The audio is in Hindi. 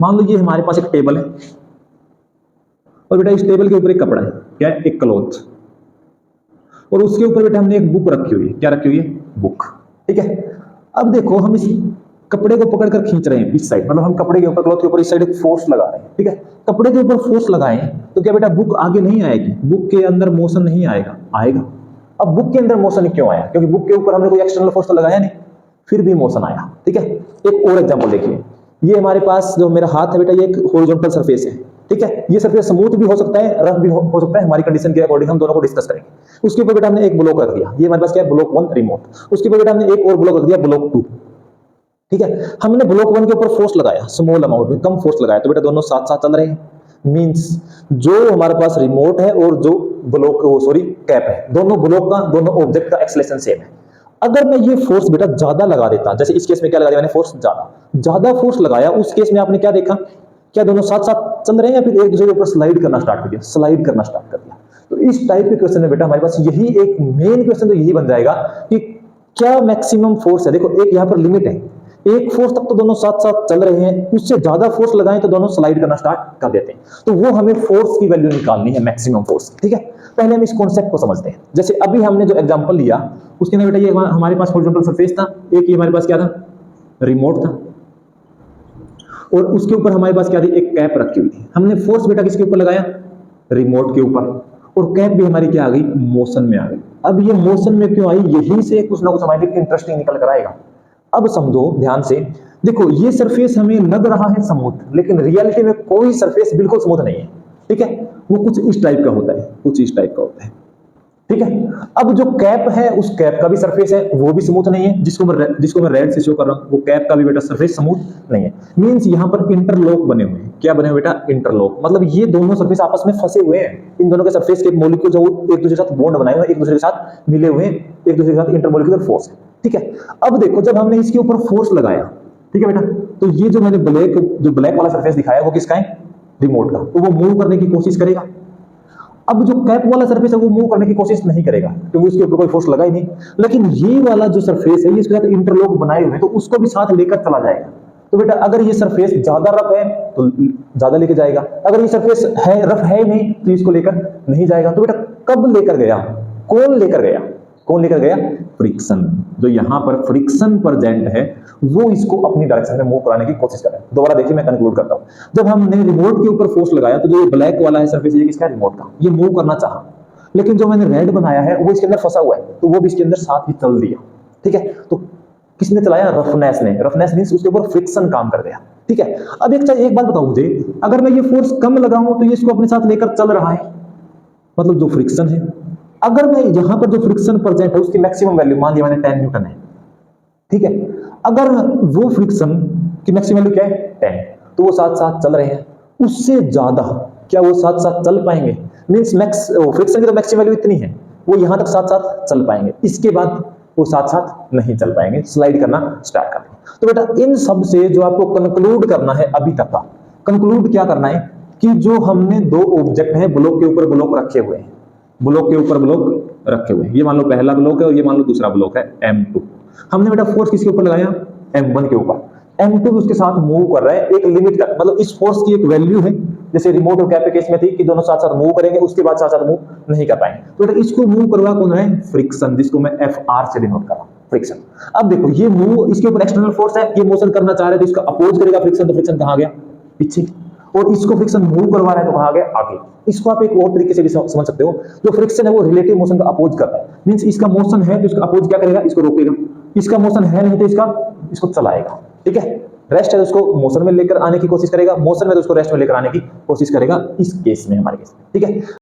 मान लो ये हमारे पास एक टेबल है और बेटा इस टेबल के ऊपर एक कपड़ा है, क्या है, एक क्लॉथ, और उसके ऊपर बेटा हमने एक बुक रखी हुई है, क्या रखी हुई है, बुक। ठीक है, अब देखो हम इस कपड़े को पकड़कर खींच रहे हैं इस साइड, मतलब हम कपड़े के ऊपर, क्लॉथ के ऊपर इस साइड एक फोर्स लगा रहे हैं। ठीक है, कपड़े के ऊपर फोर्स लगाएं तो क्या बेटा बुक आगे नहीं आएगी, बुक के अंदर मोशन नहीं आएगा, आएगा। अब बुक के अंदर मोशन क्यों आया, क्योंकि बुक के ऊपर हमने कोई एक्सटर्नल फोर्स तो लगाया नहीं, फिर भी मोशन आया। ठीक है, एक और एग्जांपल देखिए, ये हमारे पास जो मेरा हाथ है बेटा, ये एक हॉरिजॉन्टल सरफेस है। ठीक है, ये सरफेस स्मूथ भी हो सकता है, रफ भी हो सकता है, हमारी कंडीशन के अकॉर्डिंग हम दोनों को डिस्कस करेंगे। उसके ऊपर बेटा हमने एक ब्लॉक रख दिया, ये हमारे पास क्या है, ब्लॉक 1 रिमोट। उसके ऊपर बेटा हमने एक और ब्लॉक रख दिया, ब्लॉक 2। ठीक है, हमने ब्लॉक 1 के ऊपर फोर्स लगाया, स्मॉल अमाउंट में, कम फोर्स लगाया, तो बेटा दोनों साथ साथ चल रहे हैं। मींस जो हमारे पास रिमोट है और जो ब्लॉक, सॉरी कैप है, दोनों ब्लॉक का, दोनों ऑब्जेक्ट का एक्सेलरेशन सेम है। अगर मैं ये फोर्स बेटा ज्यादा लगा देता, जैसे इस केस में क्या लगा दिया मैंने, फोर्स ज्यादा फोर्स लगाया, उस केस में आपने क्या देखा, क्या दोनों साथ साथ चल रहे हैं या फिर एक दूसरे के ऊपर स्लाइड करना स्टार्ट कर दिया, स्लाइड करना स्टार्ट कर दिया। तो इस टाइप के क्वेश्चन में बेटा हमारे पास यही एक मेन क्वेश्चन तो यही बन जाएगा कि क्या मैक्सिमम फोर्स है। देखो एक यहां पर लिमिट है, एक फोर्स तक तो दोनों साथ साथ चल रहे हैं, उससे ज्यादा फोर्स लगाएं तो दोनों स्लाइड करना स्टार्ट कर देते हैं। तो वो हमें फोर्स की वैल्यू निकालनी है, मैक्सिमम फोर्स। ठीक है, पहले हम इस कॉन्सेप्ट को समझते हैं। जैसे अभी हमने जो एग्जांपल लिया उसके अंदर बेटा ये हमारे पास हॉरिजॉन्टल सरफेस था, एक ये हमारे पास क्या था, रिमोट था, और उसके ऊपर हमारे पास क्या थी, एक कैप रखी हुई थी। हमने फोर्स बेटा किसके ऊपर लगाया, रिमोट के ऊपर, और कैप भी हमारी क्या आ गई, मोशन में आ गई। अब ये मोशन में क्यों आई, यहीं से कुछ ना कुछ हमारे लिए इंटरेस्टिंग निकल कर आएगा। अब समझो ध्यान से, देखो ये सरफेस हमें लग रहा है स्मूथ, लेकिन रियलिटी में कोई सरफेस बिल्कुल स्मूथ नहीं है। ठीक है, वो कुछ इस टाइप का होता है, कुछ इस टाइप का होता है। ठीक है, अब जो कैप है, उस कैप का भी सरफेस है, वो भी स्मूथ नहीं है, जिसको मैं रेड से शो कर रहा हूं, वो कैप का भी बेटा सरफेस स्मूथ नहीं है। मींस यहां पर इंटरलॉक बने हुए हैं, क्या बने हुए बेटा, इंटरलॉक, मतलब ये दोनों सरफेस आपस में फंसे हुए हैं। इन दोनों के सरफेस के मॉलिक्यूल जो एक दूसरे के साथ बॉन्ड बनाए हुए हैं, एक दूसरे के साथ मिले हुए हैं, एक दूसरे के साथ इंटरमॉलिक्यूलर फोर्स है। ठीक है, अब देखो जब हमने इसके ऊपर फोर्स लगाया, ठीक है बेटा, तो ये जो मैंने ब्लैक वाला सरफेस दिखाया वो किसका है, रिमोट का, तो वो मूव करने की कोशिश करेगा। अब जो कैप वाला सरफेस है वो मूव करने की कोशिश नहीं करेगा, क्योंकि उसके ऊपर कोई फोर्स लगा ही नहीं। लेकिन ये वाला जो सरफेस है, ये इसके साथ इंटरलॉक बनाए हुए हैं, तो उसको भी साथ लेकर चला जाएगा। तो बेटा अगर ये सरफेस ज्यादा रफ है तो ज्यादा लेके जाएगा, अगर ये सरफेस है रफ है नहीं तो इसको लेकर नहीं जाएगा। तो बेटा कब लेकर गया, कौन लेकर गया, कौन लेकर गया, फ्रिक्शन। जो यहां पर फ्रिक्शन प्रेजेंट है वो इसको अपनी डायरेक्शन में मूव कराने की कोशिश कर रहा है। दोबारा देखिए, मैं कंक्लूड करता हूं। जब हमने रिमोट के ऊपर फोर्स लगाया तो जो ये ब्लैक वाला है सरफेस, ये किसका है, रिमोट का, ये मूव करना चाहा, लेकिन जो मैंने रेड बनाया है वो इसके अंदर फंसा हुआ है, तो वो भी इसके अंदर साथ ही चल दिया। ठीक है, तो किसने चलाया, रफनेस ने। रफनेस मींस उसके ऊपर फ्रिक्शन काम कर गया। ठीक है, अब एक बात बताओ मुझे, अगर मैं ये फोर्स कम लगाऊं तो ये इसको अपने साथ लेकर चल रहा है, मतलब जो फ्रिक्शन है। अगर मैं यहां पर जो फ्रिक्शन प्रेजेंट है उसकी मैक्सिमम वैल्यू मान लिया मैंने 10 न्यूटन है, ठीक है, अगर वो फ्रिक्शन की मैक्सिमम वैल्यू क्या है, 10, तो वो साथ साथ चल रहे हैं, उससे ज्यादा क्या वो साथ साथ चल पाएंगे, मींस फ्रिक्शन की तो मैक्सिमम वैल्यू इतनी है, वो यहां तक साथ साथ चल पाएंगे, इसके बाद वो साथ साथ नहीं चल पाएंगे, स्लाइड करना स्टार्ट कर देंगे। तो बेटा इन सब से जो आपको कंक्लूड करना है, अभी तक का कंक्लूड क्या करना है, कि जो हमने दो ऑब्जेक्ट है, ब्लॉक के ऊपर ब्लॉक रखे हुए हैं, ब्लॉक के ऊपर ब्लॉक रखे हुए हैं, ये मान लो पहला ब्लॉक है और ये मान लो दूसरा ब्लॉक है M2। हमने बेटा फोर्स किसके ऊपर लगाया, M1 के ऊपर। M2 भी उसके साथ मूव कर रहा है एक लिमिट तक, मतलब इस फोर्स की एक वैल्यू है, जैसे रिमोट और कैप के केस में थी कि दोनों साथ साथ मूव करेंगे, उसके बाद साथ साथ मूव नहीं कर पाएंगे। तो बेटा इसको मूव करवा कौन रहा है, फ्रिक्शन, जिसको मैं FR से डिनोट कर रहा हूं, फ्रिक्शन। अब देखो ये मूव, इसके ऊपर एक्सटर्नल फोर्स है, ये मोशन करना चाह रहे हैं तो इसका अपोज करेगा फ्रिक्शन, तो फ्रिक्शन कहां गया, पीछे, और इसको फ्रिक्शन मूव करवा रहा है तो कहां गया, आगे। इसको आप एक और तरीके से भी समझ सकते हो, जो फ्रिक्शन है वो रिलेटिव मोशन का अपोज करता है, मींस इसका मोशन है तो इसका अपोज क्या करेगा, इसको रोकेगा, इसका मोशन है नहीं तो इसको चलाएगा। ठीक है, रेस्ट है तो उसको मोशन में लेकर आने की कोशिश करेगा, मोशन में तो उसको रेस्ट में लेकर आने की कोशिश करेगा, इस केस में, हमारे केस में। ठीक है।